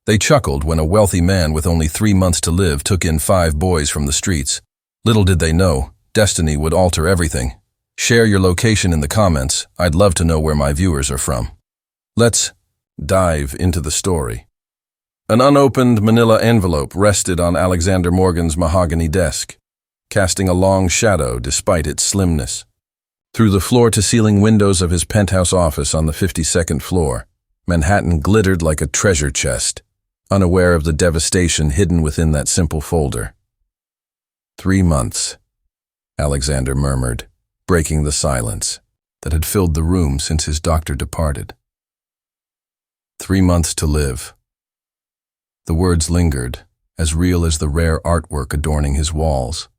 They chuckled when a wealthy man with only 3 months to live took in 5 boys from the streets. Little did they know, destiny would alter everything. Share your location in the comments. I'd love to know where my viewers are from. Let's dive into the story. An unopened manila envelope rested on Alexander Morgan's mahogany desk, casting a long shadow despite its slimness. Through the floor-to-ceiling windows of his penthouse office on the 52nd floor, Manhattan glittered like a treasure chest, unaware of the devastation hidden within that simple folder. 3 months, Alexander murmured, breaking the silence that had filled the room since his doctor departed. 3 months to live. The words lingered, as real as the rare artwork adorning his walls.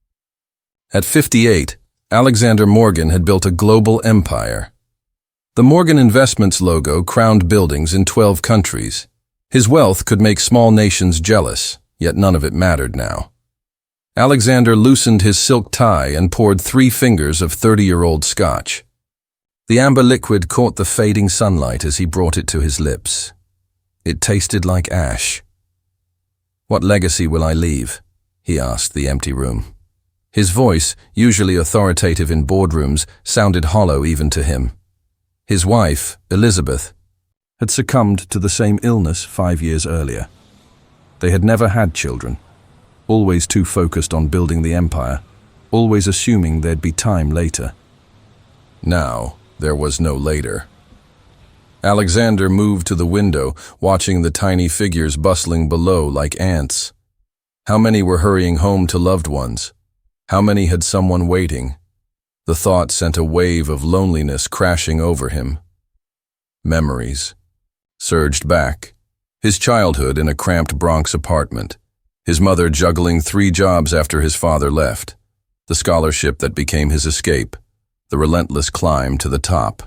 At 58, Alexander Morgan had built a global empire. The Morgan Investments logo crowned buildings in 12 countries. His wealth could make small nations jealous, yet none of it mattered now. Alexander loosened his silk tie and poured 3 fingers of 30-year-old scotch. The amber liquid caught the fading sunlight as he brought it to his lips. It tasted like ash. "What legacy will I leave?" he asked the empty room. His voice, usually authoritative in boardrooms, sounded hollow even to him. His wife, Elizabeth, had succumbed to the same illness 5 years earlier. They had never had children, always too focused on building the empire, always assuming there'd be time later. Now, there was no later. Alexander moved to the window, watching the tiny figures bustling below like ants. How many were hurrying home to loved ones? How many had someone waiting? The thought sent a wave of loneliness crashing over him. Memories surged back. His childhood in a cramped Bronx apartment. His mother juggling 3 jobs after his father left. The scholarship that became his escape. The relentless climb to the top.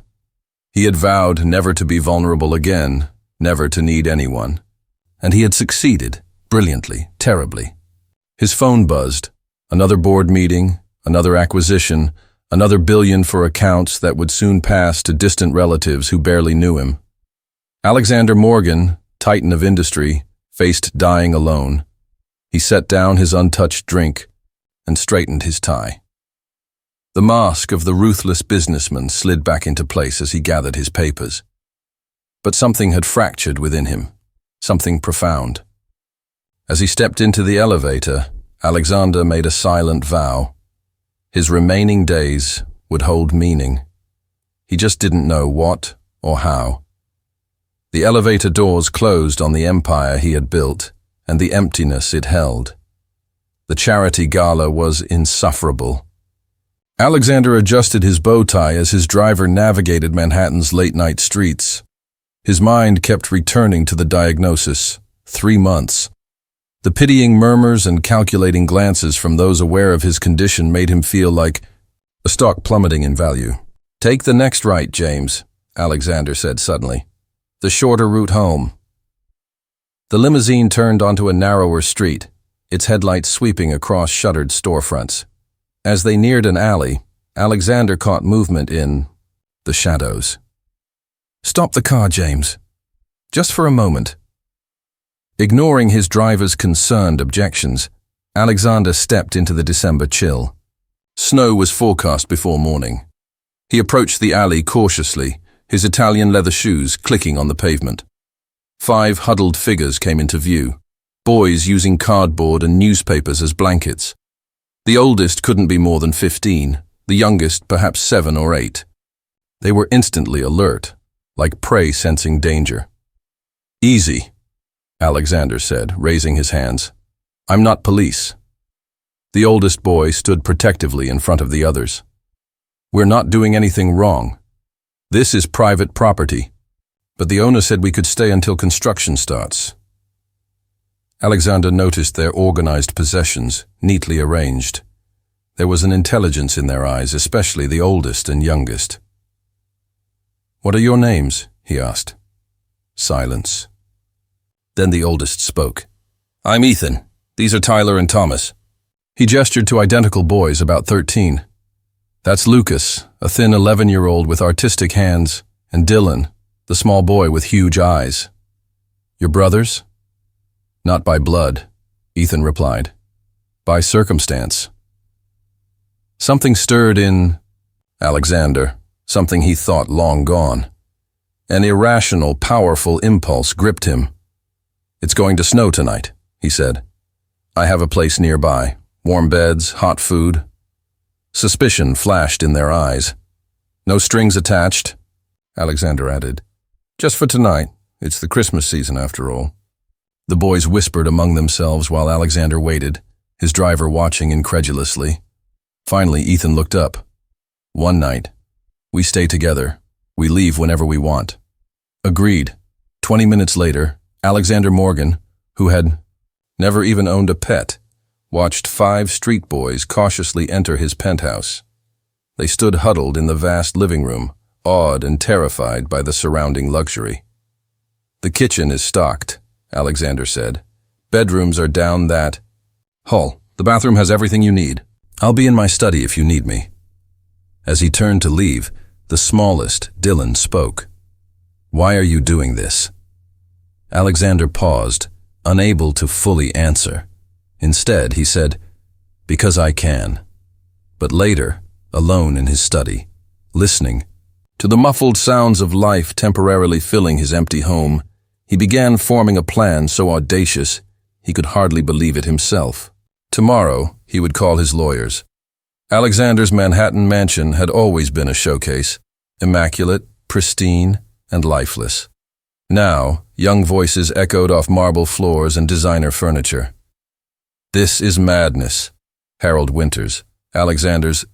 He had vowed never to be vulnerable again, never to need anyone. And he had succeeded, brilliantly, terribly. His phone buzzed. Another board meeting, another acquisition, another billion for accounts that would soon pass to distant relatives who barely knew him. Alexander Morgan, titan of industry, faced dying alone. He set down his untouched drink and straightened his tie. The mask of the ruthless businessman slid back into place as he gathered his papers. But something had fractured within him, something profound. As he stepped into the elevator, Alexander made a silent vow. His remaining days would hold meaning. He just didn't know what or how. The elevator doors closed on the empire he had built and the emptiness it held. The charity gala was insufferable. Alexander adjusted his bow tie as his driver navigated Manhattan's late-night streets. His mind kept returning to the diagnosis: 3 months. The pitying murmurs and calculating glances from those aware of his condition made him feel like a stock plummeting in value. "Take the next right, James," Alexander said suddenly. "The shorter route home." The limousine turned onto a narrower street, its headlights sweeping across shuttered storefronts. As they neared an alley, Alexander caught movement in the shadows. "Stop the car, James. Just for a moment." Ignoring his driver's concerned objections, Alexander stepped into the December chill. Snow was forecast before morning. He approached the alley cautiously, his Italian leather shoes clicking on the pavement. 5 huddled figures came into view, boys using cardboard and newspapers as blankets. The oldest couldn't be more than 15, the youngest perhaps 7 or 8. They were instantly alert, like prey sensing danger. "Easy," Alexander said, raising his hands. "I'm not police." The oldest boy stood protectively in front of the others. "We're not doing anything wrong. This is private property, but the owner said we could stay until construction starts." Alexander noticed their organized possessions, neatly arranged. There was an intelligence in their eyes, especially the oldest and youngest. "What are your names?" he asked. Silence. Then the oldest spoke. "I'm Ethan. These are Tyler and Thomas." He gestured to identical boys about 13. "That's Lucas, a thin 11-year-old with artistic hands, and Dylan, the small boy with huge eyes." "Your brothers?" Not by blood, Ethan replied. By circumstance. Something stirred in Alexander, something he thought long gone. An irrational, powerful impulse gripped him. It's going to snow tonight, he said. I have a place nearby. Warm beds, hot food. Suspicion flashed in their eyes. No strings attached, Alexander added. Just for tonight. It's the Christmas season after all. The boys whispered among themselves while Alexander waited, his driver watching incredulously. Finally, Ethan looked up. One night. We stay together. We leave whenever we want. Agreed. 20 minutes later, Alexander Morgan, who had never even owned a pet, watched 5 street boys cautiously enter his penthouse. They stood huddled in the vast living room, awed and terrified by the surrounding luxury. The kitchen is stocked, Alexander said. Bedrooms are down that hall. The bathroom has everything you need. I'll be in my study if you need me. As he turned to leave, the smallest, Dylan, spoke. Why are you doing this? Alexander paused, unable to fully answer. Instead, he said, because I can. But later, alone in his study, listening to the muffled sounds of life temporarily filling his empty home, he began forming a plan so audacious he could hardly believe it himself. Tomorrow, he would call his lawyers. Alexander's Manhattan mansion had always been a showcase, immaculate, pristine, and lifeless. Now, young voices echoed off marble floors and designer furniture. This is madness, Harold Winters, Alexander's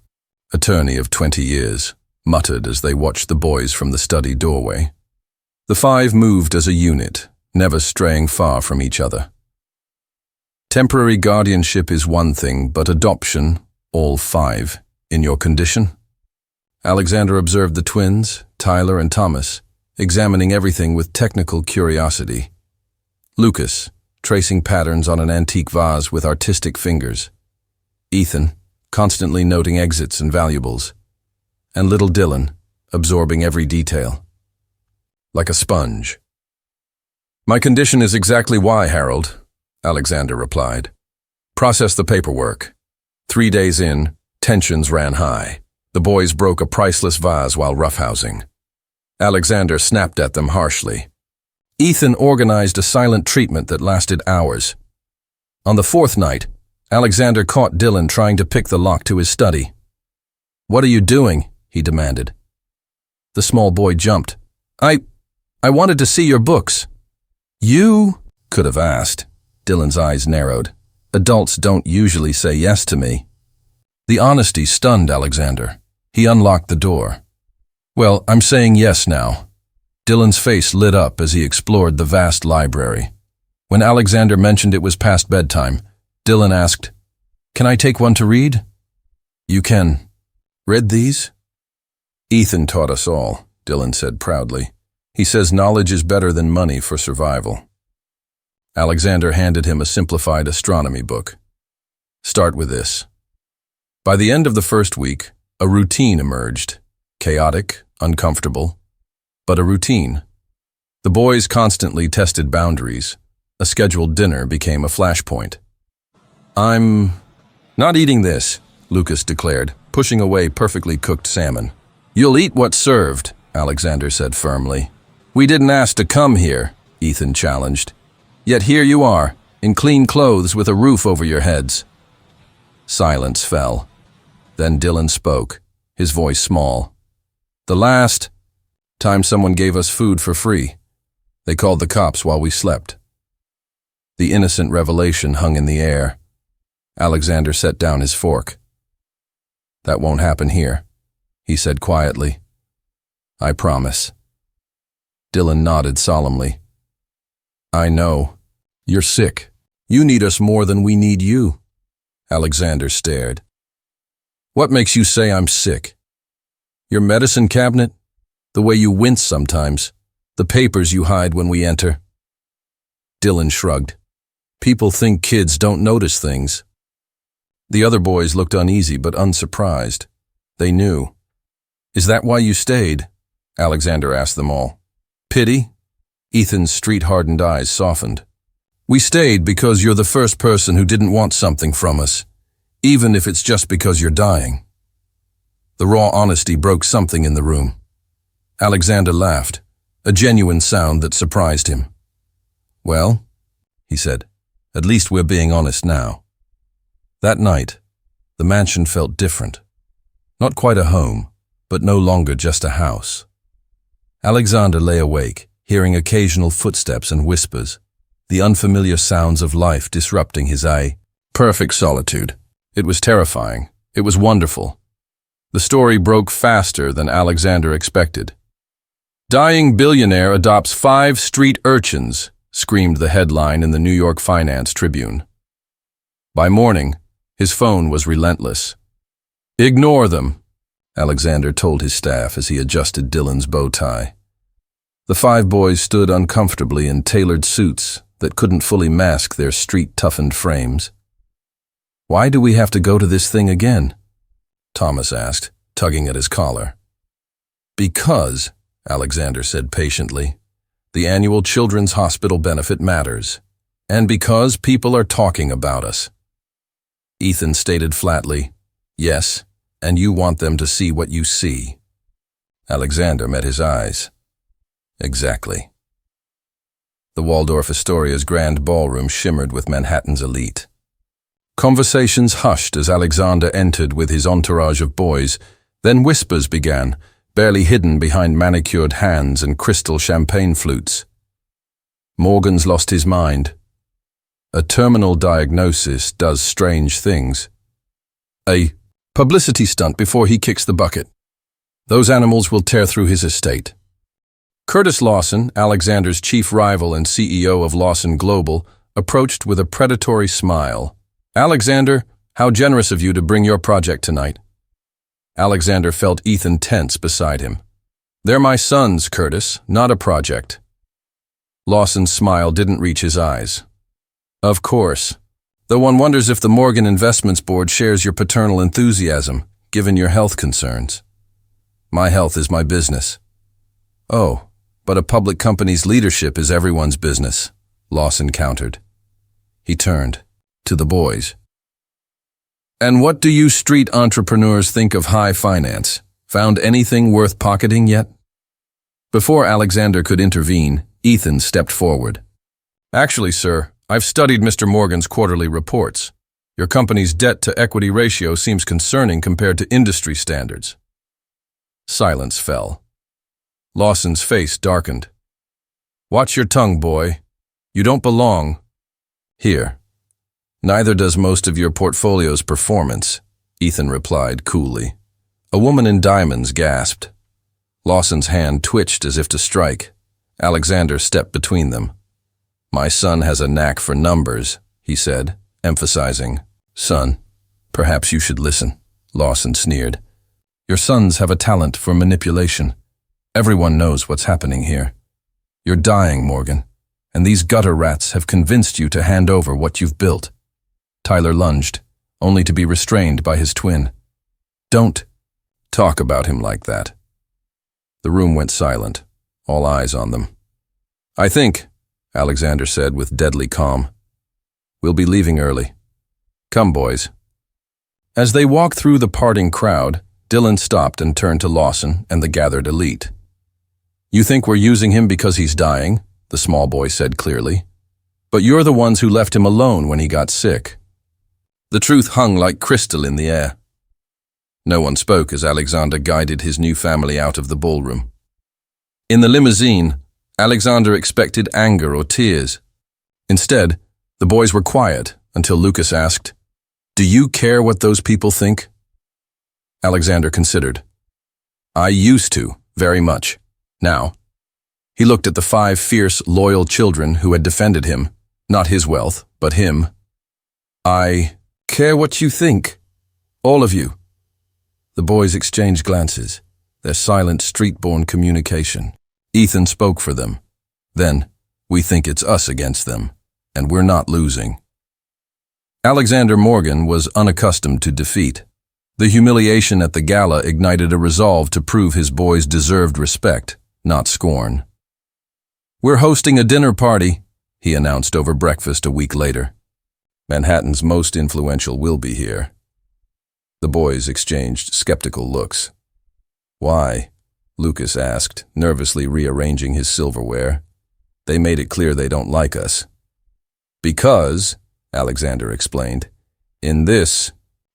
attorney of 20 years, muttered as they watched the boys from the study doorway. The 5 moved as a unit, never straying far from each other. Temporary guardianship is one thing, but adoption, all 5, in your condition? Alexander observed the twins, Tyler and Thomas, examining everything with technical curiosity. Lucas, tracing patterns on an antique vase with artistic fingers. Ethan, constantly noting exits and valuables. And little Dylan, absorbing every detail. Like a sponge. My condition is exactly why, Harold, Alexander replied. Process the paperwork. 3 days in, tensions ran high. The boys broke a priceless vase while roughhousing. Alexander snapped at them harshly. Ethan organized a silent treatment that lasted hours. On the 4th night, Alexander caught Dylan trying to pick the lock to his study. What are you doing? He demanded. The small boy jumped. I wanted to see your books. You could have asked. Dylan's eyes narrowed. Adults don't usually say yes to me. The honesty stunned Alexander. He unlocked the door. Well, I'm saying yes now. Dylan's face lit up as he explored the vast library. When Alexander mentioned it was past bedtime, Dylan asked, Can I take one to read? You can. Read these? Ethan taught us all, Dylan said proudly. He says knowledge is better than money for survival. Alexander handed him a simplified astronomy book. Start with this. By the end of the first week, a routine emerged. Chaotic, uncomfortable, but a routine. The boys constantly tested boundaries. A scheduled dinner became a flashpoint. I'm not eating this, Lucas declared, pushing away perfectly cooked salmon. You'll eat what's served, Alexander said firmly. We didn't ask to come here, Ethan challenged. Yet here you are, in clean clothes with a roof over your heads. Silence fell. Then Dylan spoke, his voice small. The last time someone gave us food for free. They called the cops while we slept. The innocent revelation hung in the air. Alexander set down his fork. That won't happen here, he said quietly. I promise. Dylan nodded solemnly. I know. You're sick. You need us more than we need you. Alexander stared. What makes you say I'm sick? Your medicine cabinet? The way you wince sometimes? The papers you hide when we enter? Dylan shrugged. People think kids don't notice things. The other boys looked uneasy but unsurprised. They knew. Is that why you stayed? Alexander asked them all. Pity? Ethan's street-hardened eyes softened. We stayed because you're the first person who didn't want something from us, even if it's just because you're dying." The raw honesty broke something in the room. Alexander laughed, a genuine sound that surprised him. "Well," he said, "at least we're being honest now." That night, the mansion felt different. Not quite a home, but no longer just a house. Alexander lay awake, hearing occasional footsteps and whispers, the unfamiliar sounds of life disrupting his perfect solitude. It was terrifying. It was wonderful. The story broke faster than Alexander expected. "Dying billionaire adopts 5 street urchins," screamed the headline in the New York Finance Tribune. By morning, his phone was relentless. "Ignore them," Alexander told his staff as he adjusted Dylan's bow tie. The 5 boys stood uncomfortably in tailored suits that couldn't fully mask their street-toughened frames. "Why do we have to go to this thing again?" Thomas asked, tugging at his collar. "Because," Alexander said patiently, "the annual Children's Hospital benefit matters, and because people are talking about us." Ethan stated flatly, "Yes, and you want them to see what you see." Alexander met his eyes. "Exactly." The Waldorf Astoria's grand ballroom shimmered with Manhattan's elite. Conversations hushed as Alexander entered with his entourage of boys, then whispers began, barely hidden behind manicured hands and crystal champagne flutes. Morgan's lost his mind. A terminal diagnosis does strange things. A publicity stunt before he kicks the bucket. Those animals will tear through his estate. Curtis Lawson, Alexander's chief rival and CEO of Lawson Global, approached with a predatory smile. "Alexander, how generous of you to bring your project tonight." Alexander felt Ethan tense beside him. "They're my sons, Curtis, not a project." Lawson's smile didn't reach his eyes. "Of course. Though one wonders if the Morgan Investments Board shares your paternal enthusiasm, given your health concerns." "My health is my business." "Oh, but a public company's leadership is everyone's business," Lawson countered. He turned to the boys. "And what do you street entrepreneurs think of high finance? Found anything worth pocketing yet?" Before Alexander could intervene, Ethan stepped forward. "Actually, sir, I've studied Mr. Morgan's quarterly reports. Your company's debt-to-equity ratio seems concerning compared to industry standards." Silence fell. Lawson's face darkened. "Watch your tongue, boy. You don't belong here." "Neither does most of your portfolio's performance," Ethan replied coolly. A woman in diamonds gasped. Lawson's hand twitched as if to strike. Alexander stepped between them. "My son has a knack for numbers," he said, emphasizing. "Son, perhaps you should listen," Lawson sneered. "Your sons have a talent for manipulation. Everyone knows what's happening here. You're dying, Morgan, and these gutter rats have convinced you to hand over what you've built." Tyler lunged, only to be restrained by his twin. "Don't talk about him like that." The room went silent, all eyes on them. "I think," Alexander said with deadly calm, "we'll be leaving early. Come, boys." As they walked through the parting crowd, Dylan stopped and turned to Lawson and the gathered elite. "You think we're using him because he's dying," the small boy said clearly. "But you're the ones who left him alone when he got sick." The truth hung like crystal in the air. No one spoke as Alexander guided his new family out of the ballroom. In the limousine, Alexander expected anger or tears. Instead, the boys were quiet until Lucas asked, "Do you care what those people think?" Alexander considered. "I used to, very much. Now." He looked at the 5 fierce, loyal children who had defended him, not his wealth, but him. "I care what you think. All of you." The boys exchanged glances, their silent street-born communication. Ethan spoke for them. Then, "We think it's us against them, and we're not losing." Alexander Morgan was unaccustomed to defeat. The humiliation at the gala ignited a resolve to prove his boys deserved respect, not scorn. "We're hosting a dinner party," he announced over breakfast a week later. Manhattan's most influential will be here. The boys exchanged skeptical looks. Why? Lucas asked, nervously rearranging his silverware. They made it clear they don't like us. Because, Alexander explained, in this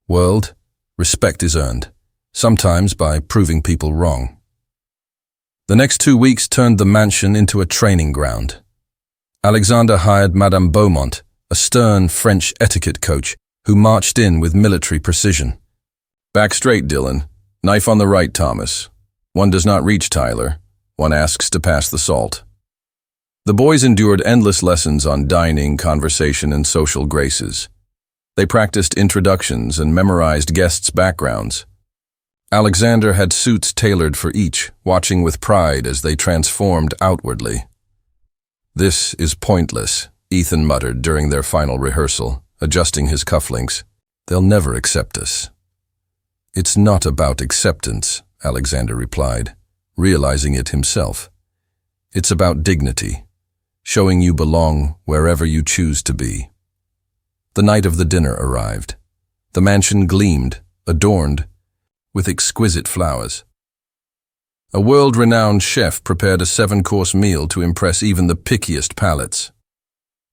world, respect is earned, sometimes by proving people wrong. The next 2 weeks turned the mansion into a training ground. Alexander hired Madame Beaumont, a stern French etiquette coach who marched in with military precision. Back straight, Dylan. Knife on the right, Thomas. One does not reach Tyler. One asks to pass the salt. The boys endured endless lessons on dining, conversation, and social graces. They practiced introductions and memorized guests' backgrounds. Alexander had suits tailored for each, watching with pride as they transformed outwardly. This is pointless, Ethan muttered during their final rehearsal, adjusting his cufflinks. They'll never accept us. It's not about acceptance, Alexander replied, realizing it himself. It's about dignity, showing you belong wherever you choose to be. The night of the dinner arrived. The mansion gleamed, adorned, with exquisite flowers. A world-renowned chef prepared a 7-course meal to impress even the pickiest palates.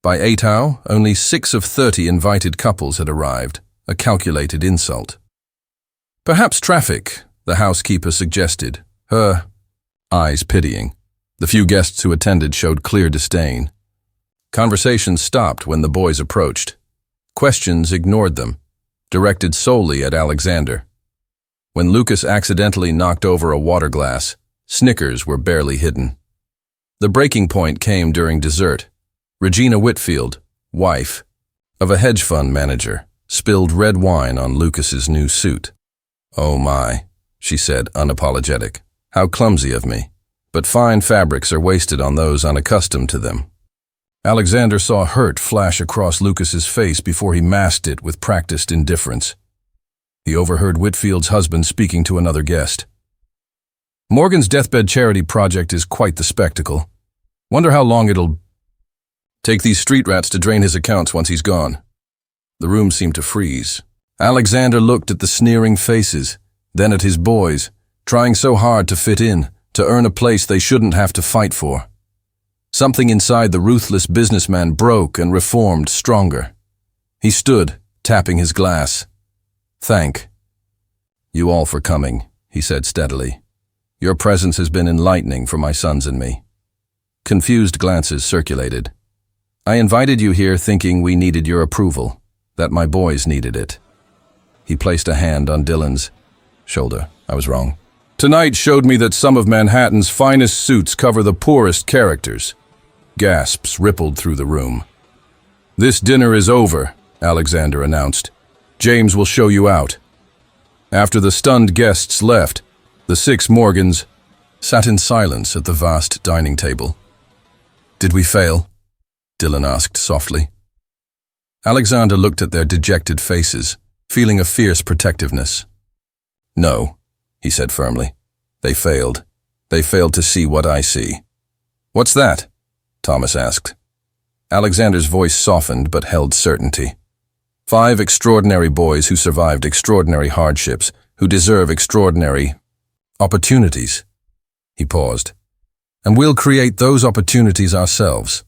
By 8 hours, only 6 of 30 invited couples had arrived, a calculated insult. Perhaps traffic, the housekeeper suggested, her eyes pitying. The few guests who attended showed clear disdain. Conversation stopped when the boys approached. Questions ignored them, directed solely at Alexander. When Lucas accidentally knocked over a water glass, snickers were barely hidden. The breaking point came during dessert. Regina Whitfield, wife of a hedge fund manager, spilled red wine on Lucas's new suit. "Oh my," she said, unapologetic. "How clumsy of me. But fine fabrics are wasted on those unaccustomed to them." Alexander saw hurt flash across Lucas's face before he masked it with practiced indifference. He overheard Whitfield's husband speaking to another guest. "Morgan's deathbed charity project is quite the spectacle. Wonder how long it'll take these street rats to drain his accounts once he's gone." The room seemed to freeze. Alexander looked at the sneering faces, then at his boys, trying so hard to fit in, to earn a place they shouldn't have to fight for. Something inside the ruthless businessman broke and reformed stronger. He stood, tapping his glass. "Thank you all for coming," he said steadily. "Your presence has been enlightening for my sons and me." Confused glances circulated. "I invited you here thinking we needed your approval, that my boys needed it." He placed a hand on Dylan's shoulder. "I was wrong. Tonight showed me that some of Manhattan's finest suits cover the poorest characters." Gasps rippled through the room. "This dinner is over," Alexander announced. "James will show you out." After the stunned guests left, the 6 Morgans sat in silence at the vast dining table. "Did we fail?" Dylan asked softly. Alexander looked at their dejected faces, feeling a fierce protectiveness. "No," he said firmly. "They failed. They failed to see what I see." "What's that?" Thomas asked. Alexander's voice softened but held certainty. 5 extraordinary boys who survived extraordinary hardships, who deserve extraordinary opportunities. He paused. "And we'll create those opportunities ourselves."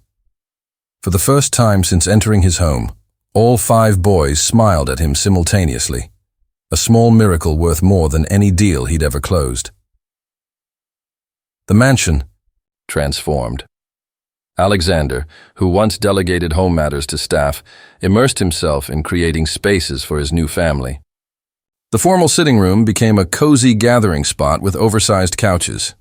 For the first time since entering his home, all 5 boys smiled at him simultaneously, a small miracle worth more than any deal he'd ever closed. The mansion transformed. Alexander, who once delegated home matters to staff, immersed himself in creating spaces for his new family. The formal sitting room became a cozy gathering spot with oversized couches.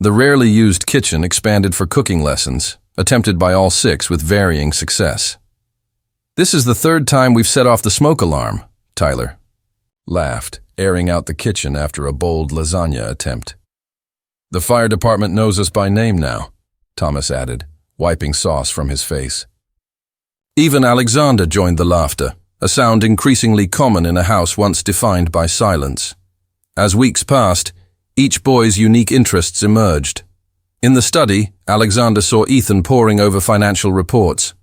The rarely used kitchen expanded for cooking lessons, attempted by all 6 with varying success. "This is the 3rd time we've set off the smoke alarm," Tyler laughed, airing out the kitchen after a bold lasagna attempt. "The fire department knows us by name now," Thomas added, wiping sauce from his face. Even Alexander joined the laughter, a sound increasingly common in a house once defined by silence. As weeks passed, each boy's unique interests emerged. In the study, Alexander saw Ethan poring over financial reports.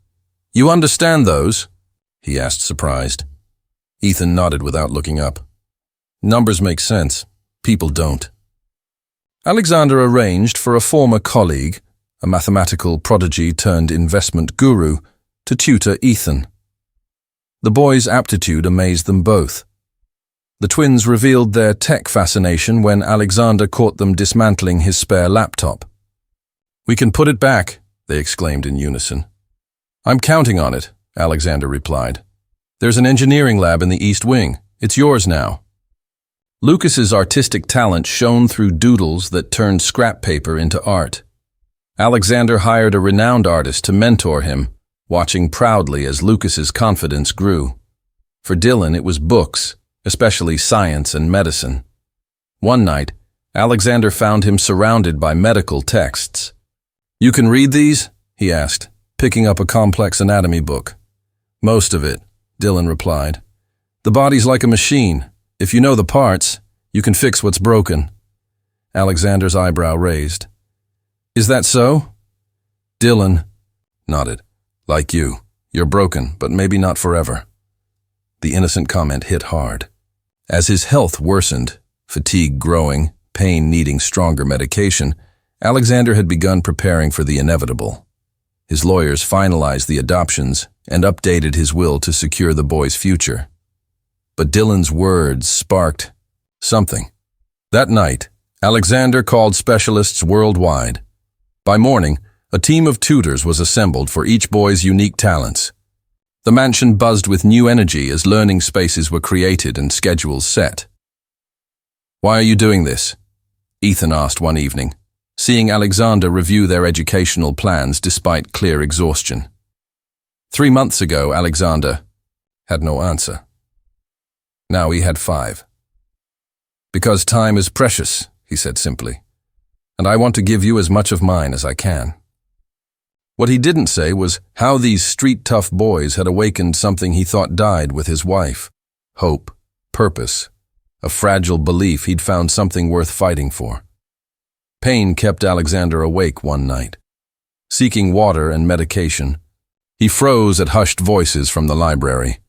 "You understand those?" he asked, surprised. Ethan nodded without looking up. "Numbers make sense. People don't." Alexander arranged for a former colleague, a mathematical prodigy turned investment guru, to tutor Ethan. The boy's aptitude amazed them both. The twins revealed their tech fascination when Alexander caught them dismantling his spare laptop. "We can put it back," they exclaimed in unison. "I'm counting on it," Alexander replied. "There's an engineering lab in the East Wing. It's yours now." Lucas's artistic talent shone through doodles that turned scrap paper into art. Alexander hired a renowned artist to mentor him, watching proudly as Lucas's confidence grew. For Dylan, it was books, especially science and medicine. One night, Alexander found him surrounded by medical texts. "You can read these?" he asked, picking up a complex anatomy book. "Most of it," Dylan replied. "The body's like a machine. If you know the parts, you can fix what's broken." Alexander's eyebrow raised. "Is that so?" Dylan nodded. "Like you. You're broken, but maybe not forever." The innocent comment hit hard. As his health worsened, fatigue growing, pain needing stronger medication, Alexander had begun preparing for the inevitable. His lawyers finalized the adoptions and updated his will to secure the boy's future. But Dylan's words sparked something. That night, Alexander called specialists worldwide. By morning, a team of tutors was assembled for each boy's unique talents. The mansion buzzed with new energy as learning spaces were created and schedules set. "Why are you doing this?" Ethan asked one evening, seeing Alexander review their educational plans despite clear exhaustion. 3 months ago, Alexander had no answer. Now he had 5. "Because time is precious," he said simply, "and I want to give you as much of mine as I can." What he didn't say was how these street-tough boys had awakened something he thought died with his wife. Hope, purpose, a fragile belief he'd found something worth fighting for. Pain kept Alexander awake one night. Seeking water and medication, he froze at hushed voices from the library.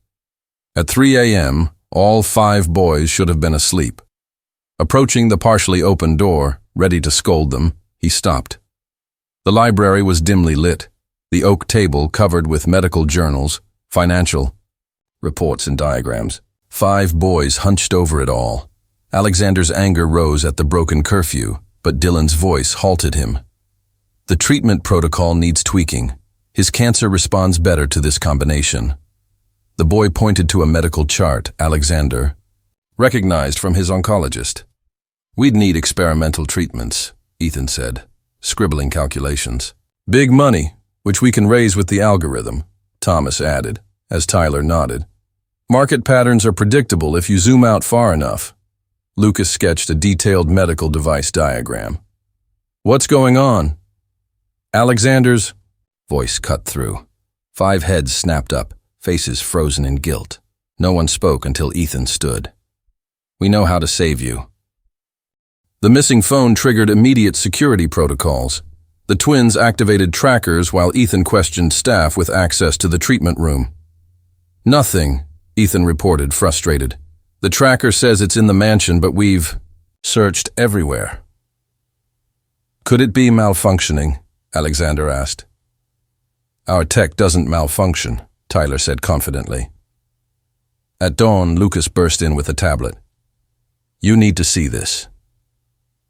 At 3 a.m., all 5 boys should have been asleep. Approaching the partially open door, ready to scold them, he stopped. The library was dimly lit, the oak table covered with medical journals, financial reports and diagrams. 5 boys hunched over it all. Alexander's anger rose at the broken curfew, but Dylan's voice halted him. "The treatment protocol needs tweaking. His cancer responds better to this combination." The boy pointed to a medical chart Alexander recognized from his oncologist. "We'd need experimental treatments," Ethan said, scribbling calculations. "Big money, which we can raise with the algorithm," Thomas added, as Tyler nodded. "Market patterns are predictable if you zoom out far enough." Lucas sketched a detailed medical device diagram. "What's going on?" Alexander's voice cut through. 5 heads snapped up, faces frozen in guilt. No one spoke until Ethan stood. "We know how to save you." The missing phone triggered immediate security protocols. The twins activated trackers while Ethan questioned staff with access to the treatment room. "Nothing," Ethan reported, frustrated. "The tracker says it's in the mansion, but we've searched everywhere." "Could it be malfunctioning?" Alexander asked. "Our tech doesn't malfunction," Tyler said confidently. At dawn, Lucas burst in with a tablet. "You need to see this."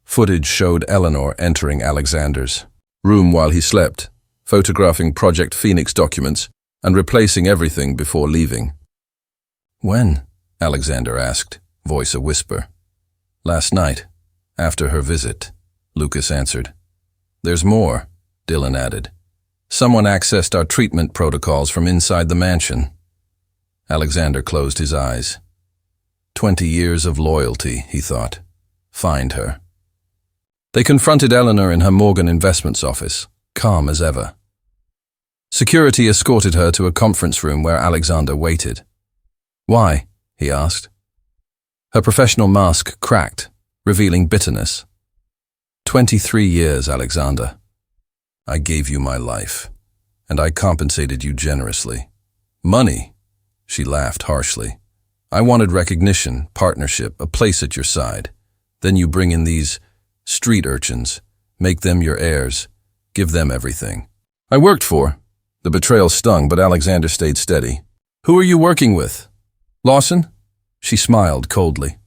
Footage showed Eleanor entering Alexander's room while he slept, photographing Project Phoenix documents and replacing everything before leaving. "When?" Alexander asked, voice a whisper. "Last night, after her visit," Lucas answered. "There's more," Dylan added. "Someone accessed our treatment protocols from inside the mansion." Alexander closed his eyes. 20 years of loyalty, he thought. Find her. They confronted Eleanor in her Morgan Investments office, calm as ever. Security escorted her to a conference room where Alexander waited. "Why?" he asked. Her professional mask cracked, revealing bitterness. 23 years, Alexander. I gave you my life, and I compensated you generously. Money? She laughed harshly. I wanted recognition, partnership, a place at your side. Then you bring in these street urchins, make them your heirs, give them everything. I worked for. The betrayal stung, but Alexander stayed steady. Who are you working with? Lawson? She smiled coldly.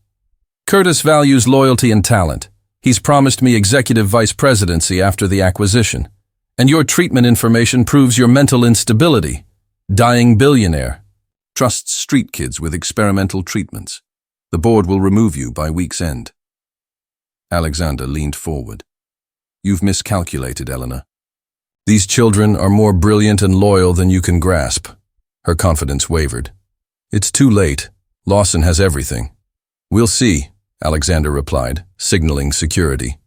Curtis values loyalty and talent. He's promised me executive vice presidency after the acquisition. And your treatment information proves your mental instability. Dying billionaire. Trusts street kids with experimental treatments. The board will remove you by week's end. Alexander leaned forward. You've miscalculated, Eleanor. These children are more brilliant and loyal than you can grasp. Her confidence wavered. It's too late. Lawson has everything. We'll see, Alexander replied, signaling security.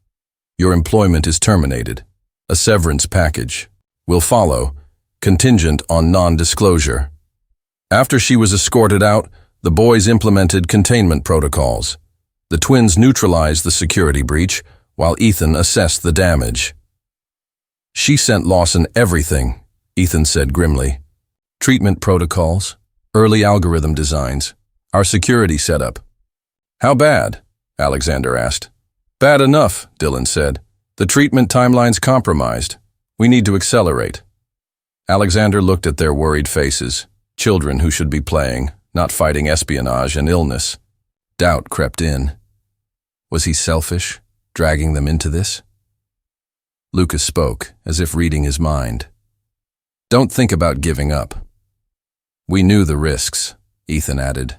Your employment is terminated. A severance package will follow, contingent on non-disclosure. After she was escorted out, the boys implemented containment protocols. The twins neutralized the security breach, while Ethan assessed the damage. She sent Lawson everything, Ethan said grimly. Treatment protocols, early algorithm designs, our security setup. How bad? Alexander asked. Bad enough, Dylan said. The treatment timeline's compromised. We need to accelerate. Alexander looked at their worried faces, children who should be playing, not fighting espionage and illness. Doubt crept in. Was he selfish, dragging them into this? Lucas spoke, as if reading his mind. Don't think about giving up. We knew the risks, Ethan added.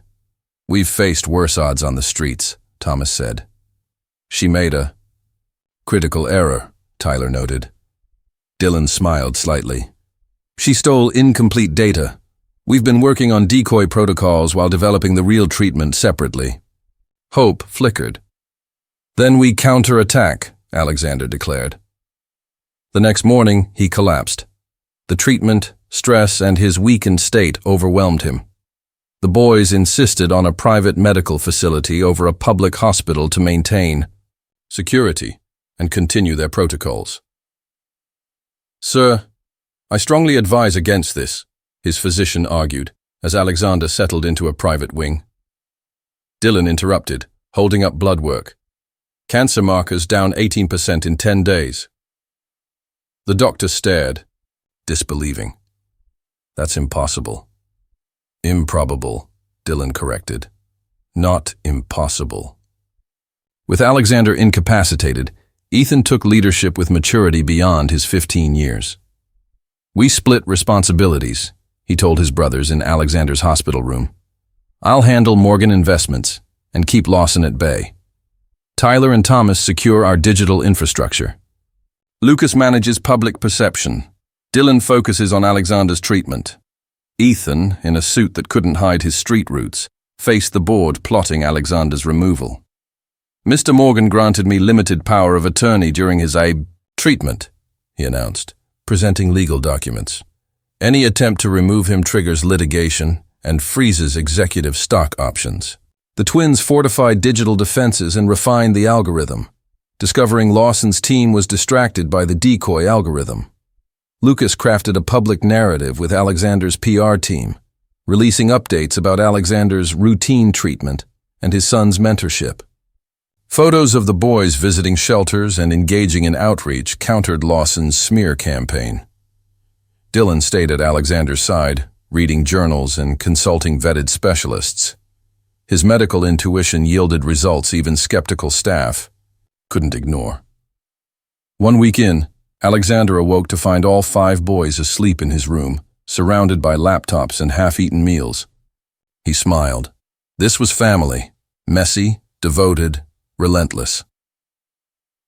We've faced worse odds on the streets, Thomas said. She made a critical error, Tyler noted. Dylan smiled slightly. She stole incomplete data. We've been working on decoy protocols while developing the real treatment separately. Hope flickered. Then we counterattack, Alexander declared. The next morning, he collapsed. The treatment, stress, and his weakened state overwhelmed him. The boys insisted on a private medical facility over a public hospital to maintain security and continue their protocols. Sir, I strongly advise against this, his physician argued, as Alexander settled into a private wing. Dylan interrupted, holding up blood work. Cancer markers down 18% in 10 days. The doctor stared, disbelieving. That's impossible. Improbable, Dylan corrected. Not impossible. With Alexander incapacitated, Ethan took leadership with maturity beyond his 15 years. We split responsibilities, he told his brothers in Alexander's hospital room. I'll handle Morgan Investments and keep Lawson at bay. Tyler and Thomas secure our digital infrastructure. Lucas manages public perception. Dylan focuses on Alexander's treatment. Ethan, in a suit that couldn't hide his street roots, faced the board plotting Alexander's removal. Mr. Morgan granted me limited power of attorney during his treatment, he announced, presenting legal documents. Any attempt to remove him triggers litigation and freezes executive stock options. The twins fortified digital defenses and refined the algorithm, discovering Lawson's team was distracted by the decoy algorithm. Lucas crafted a public narrative with Alexander's PR team, releasing updates about Alexander's routine treatment and his son's mentorship. Photos of the boys visiting shelters and engaging in outreach countered Lawson's smear campaign. Dylan stayed at Alexander's side, reading journals and consulting vetted specialists. His medical intuition yielded results even skeptical staff couldn't ignore. 1 week in, Alexander awoke to find all 5 boys asleep in his room, surrounded by laptops and half-eaten meals. He smiled. This was family, messy, devoted, relentless.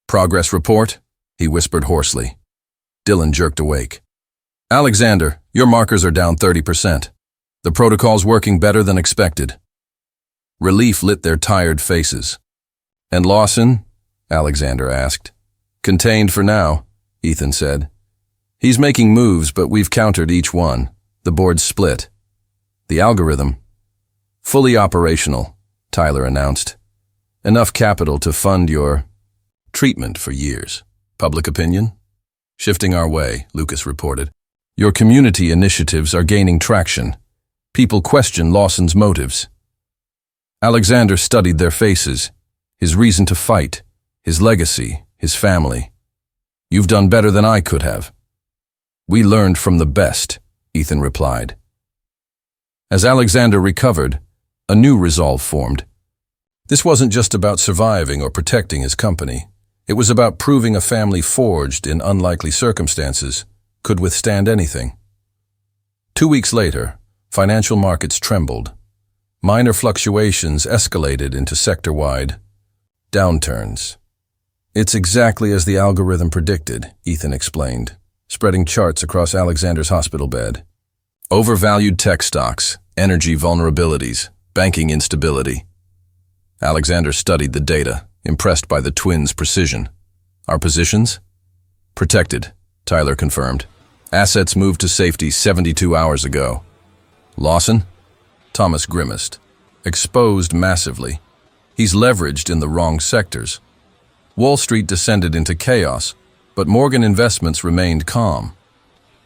Progress report? He whispered hoarsely. Dylan jerked awake. Alexander, your markers are down 30%. The protocol's working better than expected. Relief lit their tired faces. And Lawson? Alexander asked. Contained for now, Ethan said. He's making moves, but we've countered each one. The board's split. The algorithm? Fully operational, Tyler announced. Enough capital to fund your treatment for years. Public opinion? Shifting our way, Lucas reported. Your community initiatives are gaining traction. People question Lawson's motives. Alexander studied their faces, his reason to fight, his legacy, his family. You've done better than I could have. We learned from the best, Ethan replied. As Alexander recovered, a new resolve formed. This wasn't just about surviving or protecting his company. It was about proving a family forged in unlikely circumstances could withstand anything. 2 weeks later, financial markets trembled. Minor fluctuations escalated into sector-wide downturns. It's exactly as the algorithm predicted, Ethan explained, spreading charts across Alexander's hospital bed. Overvalued tech stocks, energy vulnerabilities, banking instability. Alexander studied the data, impressed by the twins' precision. Our positions? Protected, Tyler confirmed. Assets moved to safety 72 hours ago. Lawson? Thomas grimaced. Exposed massively. He's leveraged in the wrong sectors. Wall Street descended into chaos, but Morgan Investments remained calm.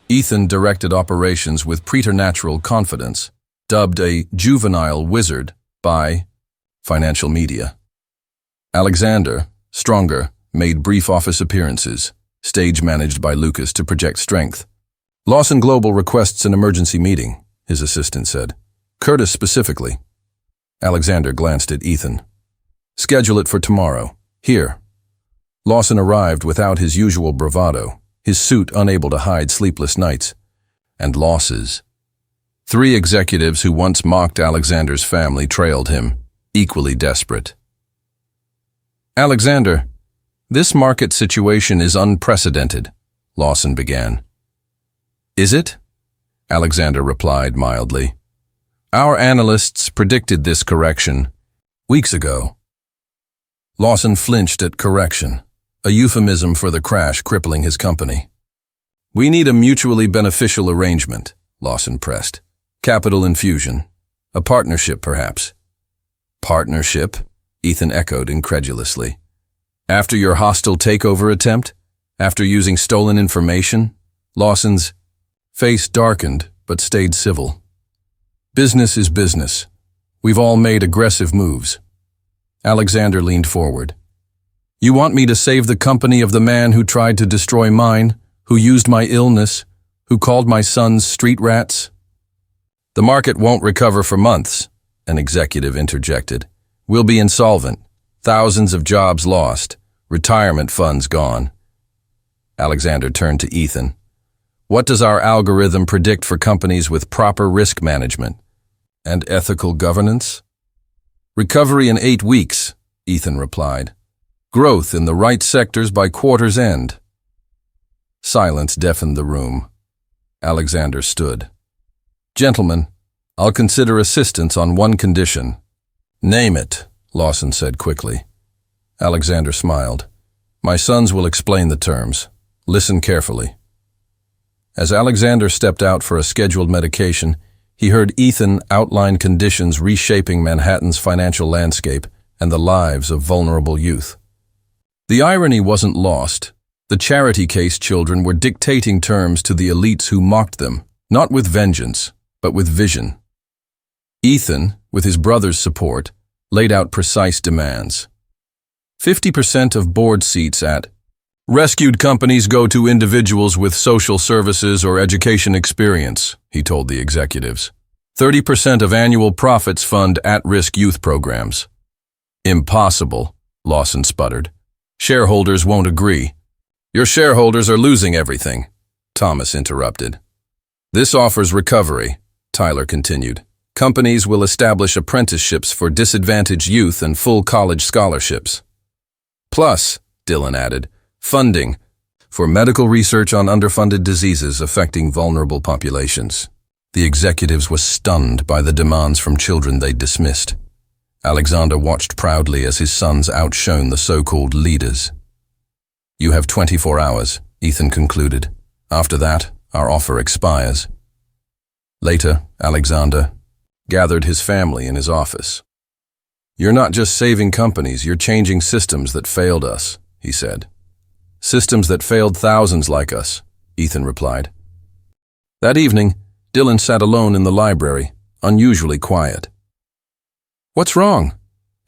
Ethan directed operations with preternatural confidence, dubbed a juvenile wizard by financial media. Alexander, stronger, made brief office appearances, stage managed by Lucas to project strength. Lawson Global requests an emergency meeting, his assistant said. Curtis specifically. Alexander glanced at Ethan. Schedule it for tomorrow. Here. Lawson arrived without his usual bravado, his suit unable to hide sleepless nights. And losses. 3 executives who once mocked Alexander's family trailed him, equally desperate. Alexander, this market situation is unprecedented, Lawson began. Is it? Alexander replied mildly. Our analysts predicted this correction weeks ago. Lawson flinched at correction, a euphemism for the crash crippling his company. We need a mutually beneficial arrangement, Lawson pressed. Capital infusion. A partnership, perhaps. Partnership? Ethan echoed incredulously. After your hostile takeover attempt? After using stolen information? Lawson's face darkened, but stayed civil. Business is business. We've all made aggressive moves. Alexander leaned forward. You want me to save the company of the man who tried to destroy mine, who used my illness, who called my sons street rats? The market won't recover for months, an executive interjected. We'll be insolvent. Thousands of jobs lost. Retirement funds gone. Alexander turned to Ethan. What does our algorithm predict for companies with proper risk management and ethical governance? Recovery in 8 weeks, Ethan replied. Growth in the right sectors by quarter's end. Silence deafened the room. Alexander stood. Gentlemen, I'll consider assistance on one condition. Name it, Lawson said quickly. Alexander smiled. My sons will explain the terms. Listen carefully. As Alexander stepped out for a scheduled medication, he heard Ethan outline conditions reshaping Manhattan's financial landscape and the lives of vulnerable youth. The irony wasn't lost. The charity case children were dictating terms to the elites who mocked them, not with vengeance, but with vision. Ethan, with his brother's support, laid out precise demands. 50% of board seats at rescued companies go to individuals with social services or education experience, he told the executives. 30% of annual profits fund at-risk youth programs. Impossible, Lawson sputtered. Shareholders won't agree. Your shareholders are losing everything, Thomas interrupted. This offers recovery, Tyler continued. Companies will establish apprenticeships for disadvantaged youth and full college scholarships. Plus, Dillon added, funding for medical research on underfunded diseases affecting vulnerable populations. The executives were stunned by the demands from children they dismissed. Alexander watched proudly as his sons outshone the so-called leaders. You have 24 hours, Ethan concluded. After that, our offer expires. Later, Alexander gathered his family in his office. You're not just saving companies, you're changing systems that failed us, he he said. Systems that failed thousands like us, Ethan replied. That evening, Dylan sat alone in the library, unusually quiet. What's wrong?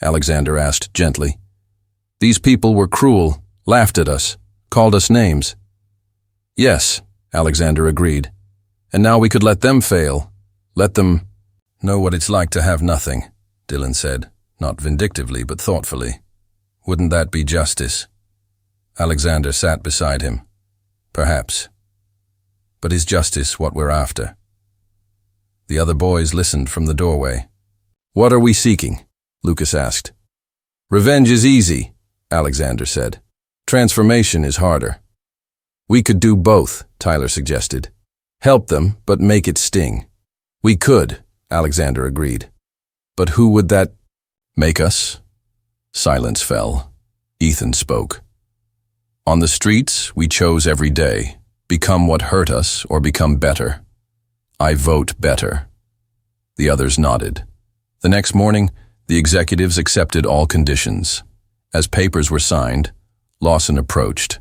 Alexander asked gently. These people were cruel, laughed at us, called us names. Yes, Alexander agreed. And now we could let them fail. Let them know what it's like to have nothing, Dylan said, not vindictively but thoughtfully. Wouldn't that be justice? Alexander sat beside him. Perhaps. But is justice what we're after? The other boys listened from the doorway. What are we seeking? Lucas asked. Revenge is easy, Alexander said. Transformation is harder. We could do both, Tyler suggested. Help them, but make it sting. We could, Alexander agreed. But who would that make us? Silence fell. Ethan spoke. On the streets, we chose every day, become what hurt us or become better. I vote better. The others nodded. The next morning, the executives accepted all conditions. As papers were signed, Lawson approached.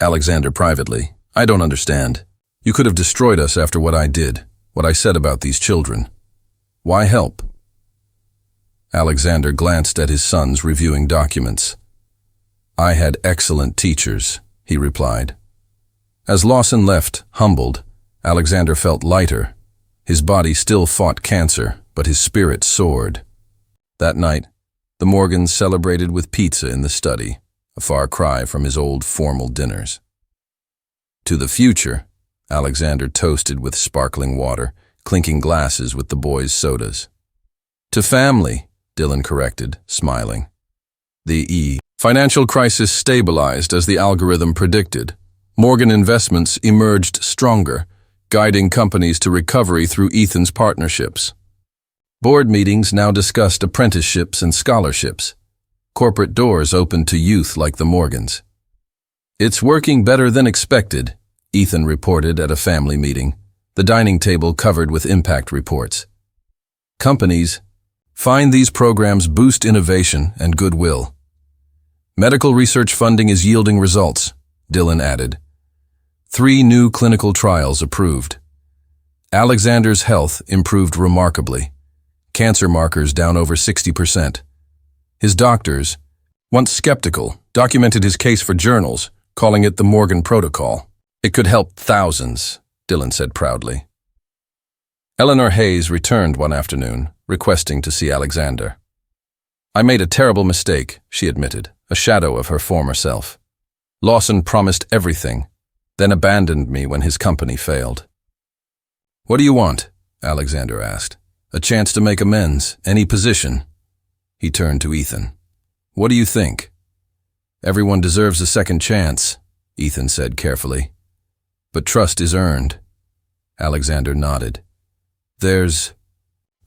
Alexander privately, I don't understand. You could have destroyed us after what I did, what I said about these children. Why help? Alexander glanced at his sons reviewing documents. I had excellent teachers, he replied. As Lawson left, humbled, Alexander felt lighter. His body still fought cancer, but his spirit soared. That night, the Morgans celebrated with pizza in the study, a far cry from his old formal dinners. To the future, Alexander toasted with sparkling water, clinking glasses with the boys' sodas. To family, Dylan corrected, smiling. The financial crisis stabilized as the algorithm predicted. Morgan Investments emerged stronger, guiding companies to recovery through Ethan's partnerships. Board meetings now discussed apprenticeships and scholarships. Corporate doors opened to youth like the Morgans. It's working better than expected, Ethan reported at a family meeting, the dining table covered with impact reports. Companies find these programs boost innovation and goodwill. Medical research funding is yielding results, Dylan added. 3 new clinical trials approved. Alexander's health improved remarkably. Cancer markers down over 60%. His doctors, once skeptical, documented his case for journals, calling it the Morgan Protocol. It could help thousands, Dylan said proudly. Eleanor Hayes returned one afternoon, requesting to see Alexander. I made a terrible mistake, she admitted, a shadow of her former self. Lawson promised everything, then abandoned me when his company failed. What do you want? Alexander asked. A chance to make amends, any position. He turned to Ethan. What do you think? Everyone deserves a second chance, Ethan said carefully. But trust is earned. Alexander nodded. There's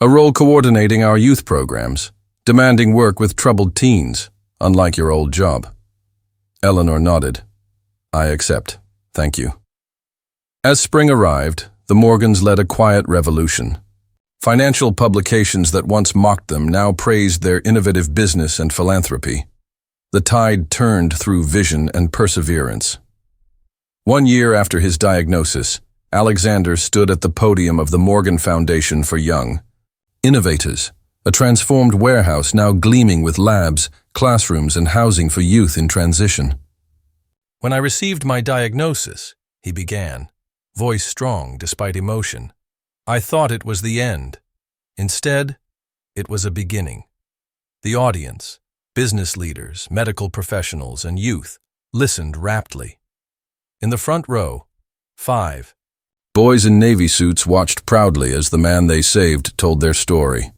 a role coordinating our youth programs, demanding work with troubled teens, unlike your old job. Eleanor nodded. I accept. Thank you. As spring arrived, the Morgans led a quiet revolution. Financial publications that once mocked them now praised their innovative business and philanthropy. The tide turned through vision and perseverance. 1 year after his diagnosis, Alexander stood at the podium of the Morgan Foundation for Young Innovators, a transformed warehouse now gleaming with labs, classrooms, and housing for youth in transition. When I received my diagnosis, he began, voice strong despite emotion, I thought it was the end. Instead, it was a beginning. The audience, business leaders, medical professionals, and youth listened raptly. In the front row, 5 boys in Navy suits watched proudly as the man they saved told their story.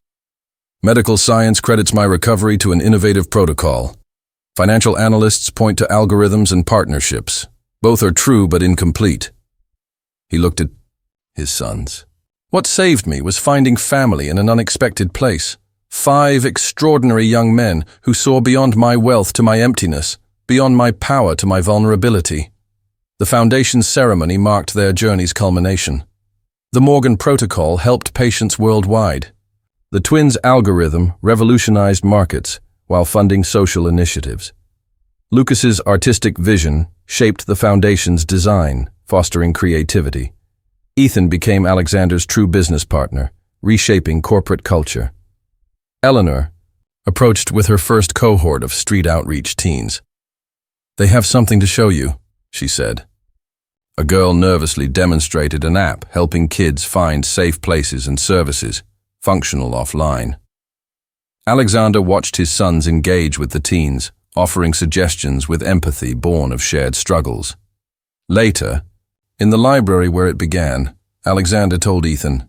Medical science credits my recovery to an innovative protocol. Financial analysts point to algorithms and partnerships. Both are true but incomplete. He looked at his sons. What saved me was finding family in an unexpected place. 5 extraordinary young men who saw beyond my wealth to my emptiness, beyond my power to my vulnerability. The foundation ceremony marked their journey's culmination. The Morgan Protocol helped patients worldwide. The twins' algorithm revolutionized markets while funding social initiatives. Lucas's artistic vision shaped the foundation's design, fostering creativity. Ethan became Alexander's true business partner, reshaping corporate culture. Eleanor approached with her first cohort of street outreach teens. "They have something to show you," she said. A girl nervously demonstrated an app helping kids find safe places and services, functional offline. Alexander watched his sons engage with the teens, offering suggestions with empathy born of shared struggles. Later, in the library where it began, Alexander told Ethan,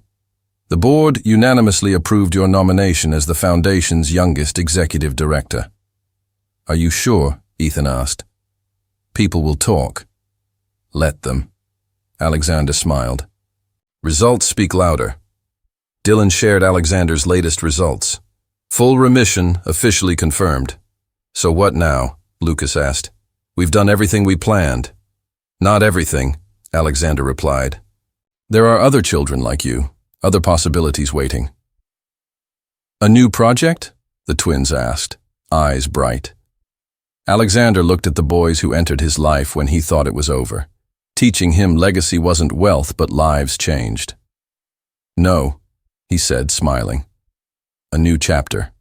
"The board unanimously approved your nomination as the Foundation's youngest executive director." "Are you sure?" Ethan asked. "People will talk." "Let them." Alexander smiled. Results speak louder. Dylan shared Alexander's latest results. Full remission officially confirmed. "So what now?" Lucas asked. "We've done everything we planned." "Not everything," Alexander replied. "There are other children like you, other possibilities waiting." "A new project?" the twins asked, eyes bright. Alexander looked at the boys who entered his life when he thought it was over, teaching him legacy wasn't wealth but lives changed. "No," he said, smiling. "A new chapter."